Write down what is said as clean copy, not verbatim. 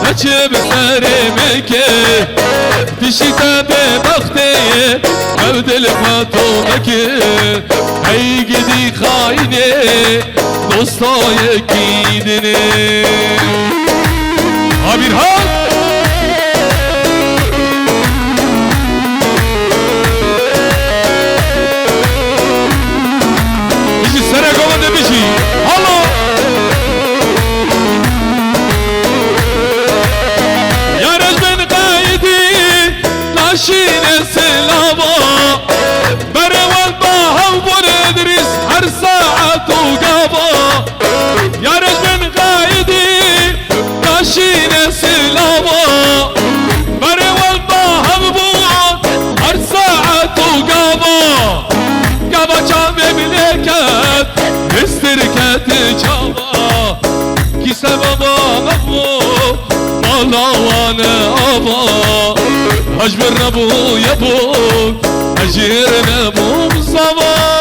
هچه بسرمه که پیشیتا به بخته او دل فاتو مکه ای گدی خاینه دوستای کیدنه آبیرها شين سلابا برول باها وندرس هر ساعة وقابا يا رجل قايدي ماشين سلابا برول باها بود هر ساعة وقابا قابا جام ملكت استركت جابا كي سببا غبو مالا وانا ابا اجبر ابو يا ابو اجير ابو مصطفى